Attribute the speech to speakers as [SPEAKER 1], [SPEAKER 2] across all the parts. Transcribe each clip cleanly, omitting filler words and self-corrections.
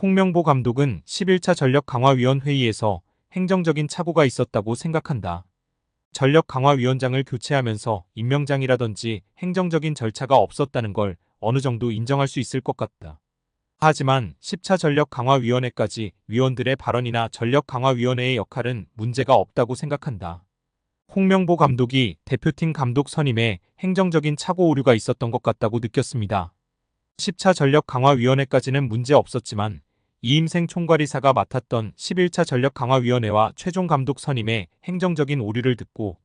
[SPEAKER 1] 홍명보 감독은 11차 전력강화위원회의에서 행정적인 착오가 있었다고 생각한다. 전력강화위원장을 교체하면서 임명장이라든지 행정적인 절차가 없었다는 걸 어느 정도 인정할 수 있을 것 같다. 하지만 10차 전력강화위원회까지 위원들의 발언이나 전력강화위원회의 역할은 문제가 없다고 생각한다. 홍명보 감독이 대표팀 감독 선임에 행정적인 착오 오류가 있었던 것 같다고 느꼈습니다. 10차 전력강화위원회까지는 문제 없었지만 이임생 총괄이사가 맡았던 11차 전력강화위원회와 최종 감독 선임에 행정적인 오류를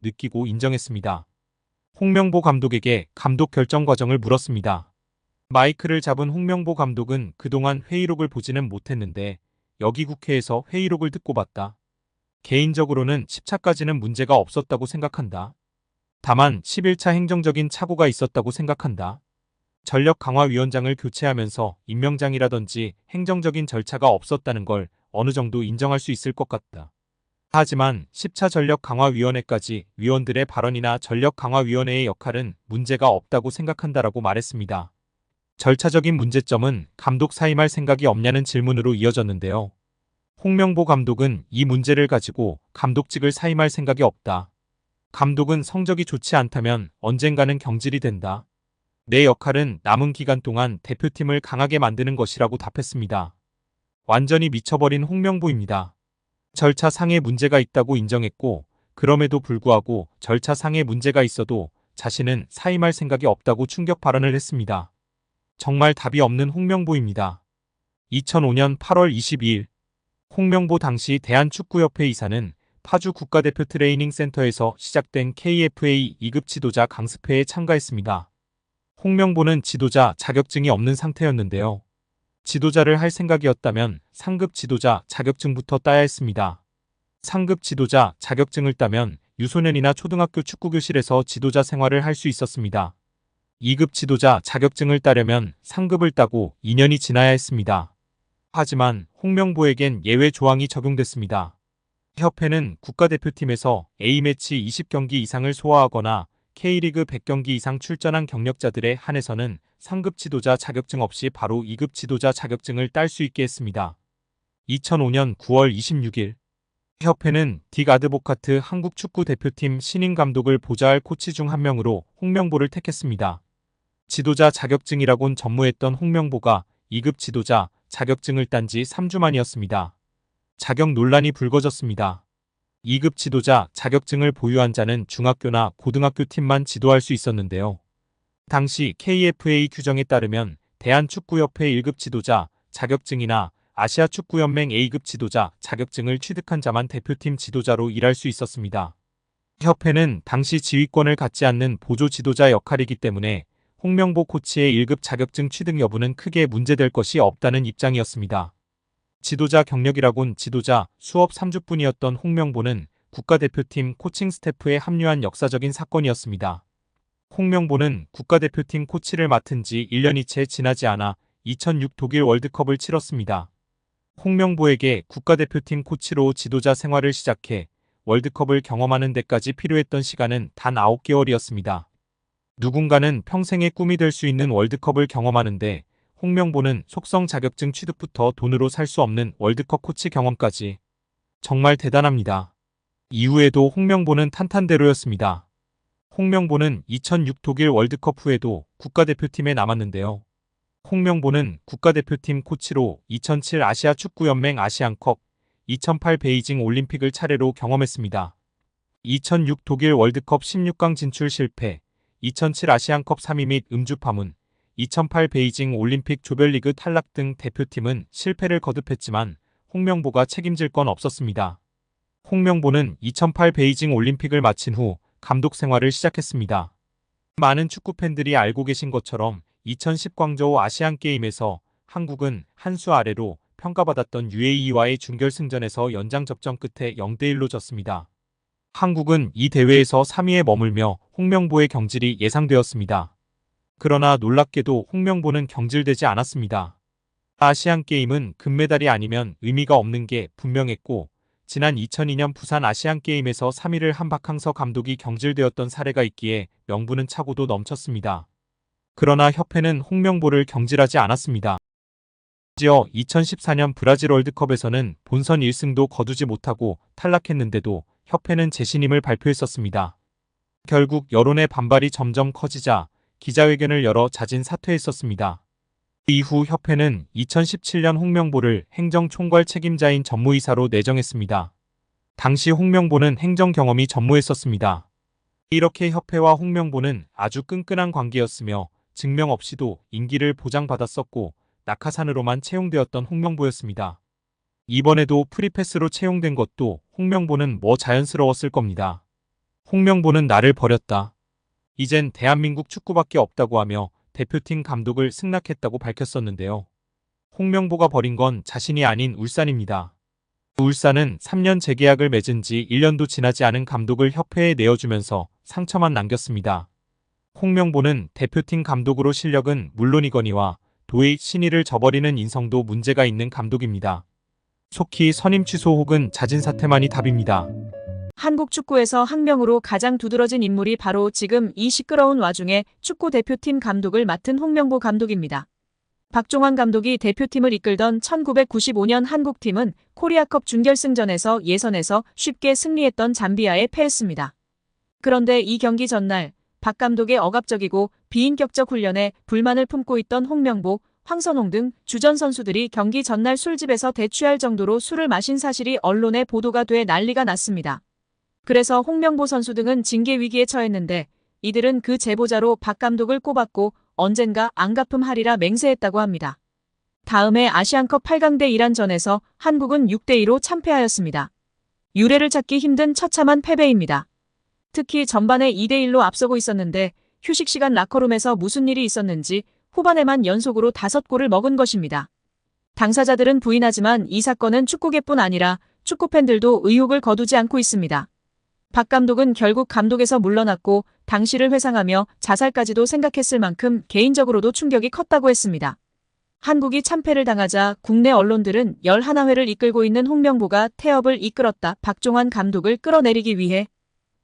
[SPEAKER 1] 느끼고 인정했습니다. 홍명보 감독에게 감독 결정 과정을 물었습니다. 마이크를 잡은 홍명보 감독은 그동안 회의록을 보지는 못했는데 여기 국회에서 회의록을 듣고 봤다. 개인적으로는 10차까지는 문제가 없었다고 생각한다. 다만 11차 행정적인 착오가 있었다고 생각한다. 전력강화위원장을 교체하면서 임명장이라든지 행정적인 절차가 없었다는 걸 어느 정도 인정할 수 있을 것 같다. 하지만 10차 전력강화위원회까지 위원들의 발언이나 전력강화위원회의 역할은 문제가 없다고 생각한다라고 말했습니다. 절차적인 문제점은 감독 사임할 생각이 없냐는 질문으로 이어졌는데요. 홍명보 감독은 이 문제를 가지고 감독직을 사임할 생각이 없다. 감독은 성적이 좋지 않다면 언젠가는 경질이 된다. 내 역할은 남은 기간 동안 대표팀을 강하게 만드는 것이라고 답했습니다. 완전히 미쳐버린 홍명보입니다. 절차상의 문제가 있다고 인정했고 그럼에도 불구하고 절차상의 문제가 있어도 자신은 사임할 생각이 없다고 충격 발언을 했습니다. 정말 답이 없는 홍명보입니다. 2005년 8월 22일 홍명보 당시 대한축구협회 이사는 파주 국가대표 트레이닝 센터에서 시작된 KFA 2급 지도자 강습회에 참가했습니다. 홍명보는 지도자 자격증이 없는 상태였는데요. 지도자를 할 생각이었다면 상급 지도자 자격증부터 따야 했습니다. 상급 지도자 자격증을 따면 유소년이나 초등학교 축구교실에서 지도자 생활을 할 수 있었습니다. 2급 지도자 자격증을 따려면 상급을 따고 2년이 지나야 했습니다. 하지만 홍명보에겐 예외 조항이 적용됐습니다. 협회는 국가대표팀에서 A매치 20경기 이상을 소화하거나 K리그 100경기 이상 출전한 경력자들에 한해서는 상급 지도자 자격증 없이 바로 2급 지도자 자격증을 딸 수 있게 했습니다. 2005년 9월 26일 협회는 딕 아드보카트 한국 축구 대표팀 신인 감독을 보좌할 코치 중 한 명으로 홍명보를 택했습니다. 지도자 자격증이라곤 전무했던 홍명보가 2급 지도자 자격증을 딴 지 3주 만이었습니다. 자격 논란이 불거졌습니다. 2급 지도자 자격증을 보유한 자는 중학교나 고등학교 팀만 지도할 수 있었는데요. 당시 KFA 규정에 따르면 대한축구협회 1급 지도자 자격증이나 아시아축구연맹 A급 지도자 자격증을 취득한 자만 대표팀 지도자로 일할 수 있었습니다. 협회는 당시 지휘권을 갖지 않는 보조 지도자 역할이기 때문에 홍명보 코치의 1급 자격증 취득 여부는 크게 문제될 것이 없다는 입장이었습니다. 지도자 경력이라곤 지도자 수업 3주뿐이었던 홍명보는 국가대표팀 코칭 스태프에 합류한 역사적인 사건이었습니다. 홍명보는 국가대표팀 코치를 맡은 지 1년이 채 지나지 않아 2006 독일 월드컵을 치렀습니다. 홍명보에게 국가대표팀 코치로 지도자 생활을 시작해 월드컵을 경험하는 데까지 필요했던 시간은 단 9개월이었습니다. 누군가는 평생의 꿈이 될 수 있는 월드컵을 경험하는데 홍명보는 속성 자격증 취득부터 돈으로 살 수 없는 월드컵 코치 경험까지. 정말 대단합니다. 이후에도 홍명보는 탄탄대로였습니다. 홍명보는 2006 독일 월드컵 후에도 국가대표팀에 남았는데요. 홍명보는 국가대표팀 코치로 2007 아시아축구연맹 아시안컵, 2008 베이징 올림픽을 차례로 경험했습니다. 2006 독일 월드컵 16강 진출 실패, 2007 아시안컵 3위 및 음주 파문, 2008 베이징 올림픽 조별리그 탈락 등 대표팀은 실패를 거듭했지만 홍명보가 책임질 건 없었습니다. 홍명보는 2008 베이징 올림픽을 마친 후 감독 생활을 시작했습니다. 많은 축구 팬들이 알고 계신 것처럼 2010 광저우 아시안게임에서 한국은 한 수 아래로 평가받았던 UAE와의 준결승전에서 연장 접전 끝에 0대1로 졌습니다. 한국은 이 대회에서 3위에 머물며 홍명보의 경질이 예상되었습니다. 그러나 놀랍게도 홍명보는 경질되지 않았습니다. 아시안게임은 금메달이 아니면 의미가 없는 게 분명했고 지난 2002년 부산 아시안게임에서 3위를 한 박항서 감독이 경질되었던 사례가 있기에 명분은 차고도 넘쳤습니다. 그러나 협회는 홍명보를 경질하지 않았습니다. 심지어 2014년 브라질 월드컵에서는 본선 1승도 거두지 못하고 탈락했는데도 협회는 재신임을 발표했었습니다. 결국 여론의 반발이 점점 커지자 기자회견을 열어 자진 사퇴했었습니다. 이후 협회는 2017년 홍명보를 행정총괄 책임자인 전무이사로 내정했습니다. 당시 홍명보는 행정 경험이 전무했었습니다. 이렇게 협회와 홍명보는 아주 끈끈한 관계였으며 증명 없이도 임기를 보장받았었고 낙하산으로만 채용되었던 홍명보였습니다. 이번에도 프리패스로 채용된 것도 홍명보는 뭐 자연스러웠을 겁니다. 홍명보는 나를 버렸다. 이젠 대한민국 축구밖에 없다고 하며 대표팀 감독을 승낙했다고 밝혔었는데요. 홍명보가 버린 건 자신이 아닌 울산입니다. 울산은 3년 재계약을 맺은 지 1년도 지나지 않은 감독을 협회에 내어주면서 상처만 남겼습니다. 홍명보는 대표팀 감독으로 실력은 물론이거니와 도의 신의를 저버리는 인성도 문제가 있는 감독입니다. 속히 선임 취소 혹은 자진 사퇴만이 답입니다.
[SPEAKER 2] 한국 축구에서 학명으로 가장 두드러진 인물이 바로 지금 이 시끄러운 와중에 축구 대표팀 감독을 맡은 홍명보 감독입니다. 박종환 감독이 대표팀을 이끌던 1995년 한국팀은 코리아컵 준결승전에서 예선에서 쉽게 승리했던 잠비아에 패했습니다. 그런데 이 경기 전날 박 감독의 억압적이고 비인격적 훈련에 불만을 품고 있던 홍명보, 황선홍 등 주전 선수들이 경기 전날 술집에서 대취할 정도로 술을 마신 사실이 언론에 보도가 돼 난리가 났습니다. 그래서 홍명보 선수 등은 징계 위기에 처했는데 이들은 그 제보자로 박 감독을 꼽았고 언젠가 안갚음하리라 맹세했다고 합니다. 다음해 아시안컵 8강대 이란전에서 한국은 6대2로 참패하였습니다. 유례를 찾기 힘든 처참한 패배입니다. 특히 전반에 2대1로 앞서고 있었는데 휴식 시간 라커룸에서 무슨 일이 있었는지 후반에만 연속으로 5골을 먹은 것입니다. 당사자들은 부인하지만 이 사건은 축구계뿐 아니라 축구팬들도 의혹을 거두지 않고 있습니다. 박 감독은 결국 감독에서 물러났고 당시를 회상하며 자살까지도 생각했을 만큼 개인적으로도 충격이 컸다고 했습니다. 한국이 참패를 당하자 국내 언론들은 11회를 이끌고 있는 홍명보가 태업을 이끌었다. 박종환 감독을 끌어내리기 위해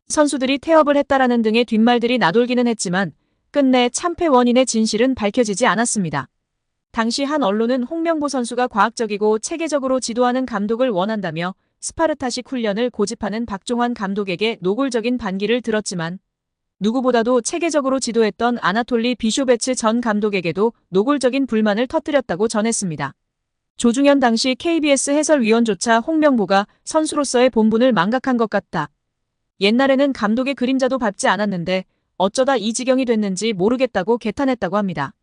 [SPEAKER 2] 선수들이 태업을 했다라는 등의 뒷말들이 나돌기는 했지만 끝내 참패 원인의 진실은 밝혀지지 않았습니다. 당시 한 언론은 홍명보 선수가 과학적이고 체계적으로 지도하는 감독을 원한다며 스파르타식 훈련을 고집하는 박종환 감독에게 노골적인 반기를 들었지만 누구보다도 체계적으로 지도했던 아나톨리 비쇼베츠 전 감독에게도 노골적인 불만을 터뜨렸다고 전했습니다. 조중현 당시 KBS 해설위원조차 홍명보가 선수로서의 본분을 망각한 것 같다. 옛날에는 감독의 그림자도 밟지 않았는데 어쩌다 이 지경이 됐는지 모르겠다고 개탄했다고 합니다.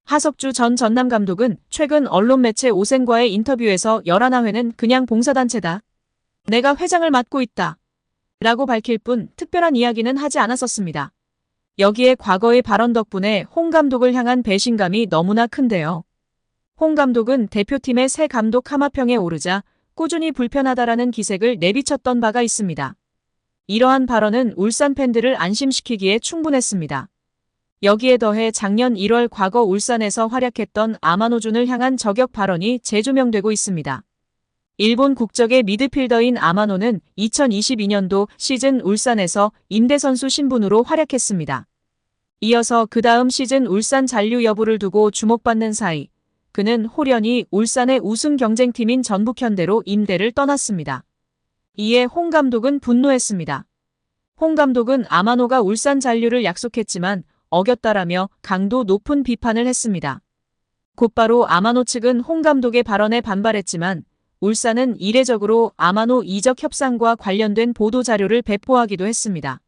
[SPEAKER 2] 하석주 전 전남 감독은 최근 언론 매체 오센과의 인터뷰에서 11회는 그냥 봉사단체다. 내가 회장을 맡고 있다. 라고 밝힐 뿐 특별한 이야기는 하지 않았었습니다. 여기에 과거의 발언 덕분에 홍 감독을 향한 배신감이 너무나 큰데요. 홍 감독은 대표팀의 새 감독 하마평에 오르자 꾸준히 불편하다라는 기색을 내비쳤던 바가 있습니다. 이러한 발언은 울산 팬들을 안심시키기에 충분했습니다. 여기에 더해 작년 1월 과거 울산에서 활약했던 아마노준을 향한 저격 발언이 재조명되고 있습니다. 일본 국적의 미드필더인 아마노는 2022년도 시즌 울산에서 임대선수 신분으로 활약했습니다. 이어서 그 다음 시즌 울산 잔류 여부를 두고 주목받는 사이 그는 홀연히 울산의 우승 경쟁팀인 전북현대로 임대를 떠났습니다. 이에 홍 감독은 분노했습니다. 홍 감독은 아마노가 울산 잔류를 약속했지만 어겼다라며 강도 높은 비판을 했습니다. 곧바로 아마노 측은 홍 감독의 발언에 반발했지만 울산은 이례적으로 아마노 이적 협상과 관련된 보도자료를 배포하기도 했습니다.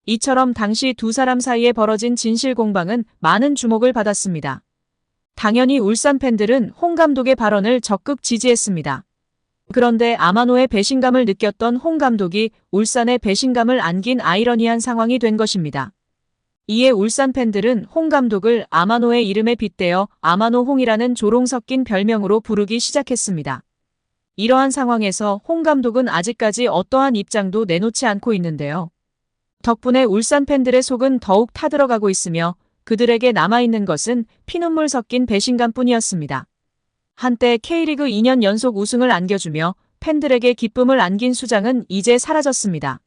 [SPEAKER 2] 이처럼 당시 두 사람 사이에 벌어진 진실 공방은 많은 주목을 받았습니다. 당연히 울산 팬들은 홍 감독의 발언을 적극 지지했습니다. 그런데 아마노의 배신감을 느꼈던 홍 감독이 울산의 배신감을 안긴 아이러니한 상황이 된 것입니다. 이에 울산 팬들은 홍 감독을 아마노의 이름에 빗대어 아마노 홍이라는 조롱 섞인 별명으로 부르기 시작했습니다. 이러한 상황에서 홍 감독은 아직까지 어떠한 입장도 내놓지 않고 있는데요. 덕분에 울산 팬들의 속은 더욱 타들어가고 있으며 그들에게 남아있는 것은 피눈물 섞인 배신감뿐이었습니다. 한때 K리그 2년 연속 우승을 안겨주며 팬들에게 기쁨을 안긴 수장은 이제 사라졌습니다.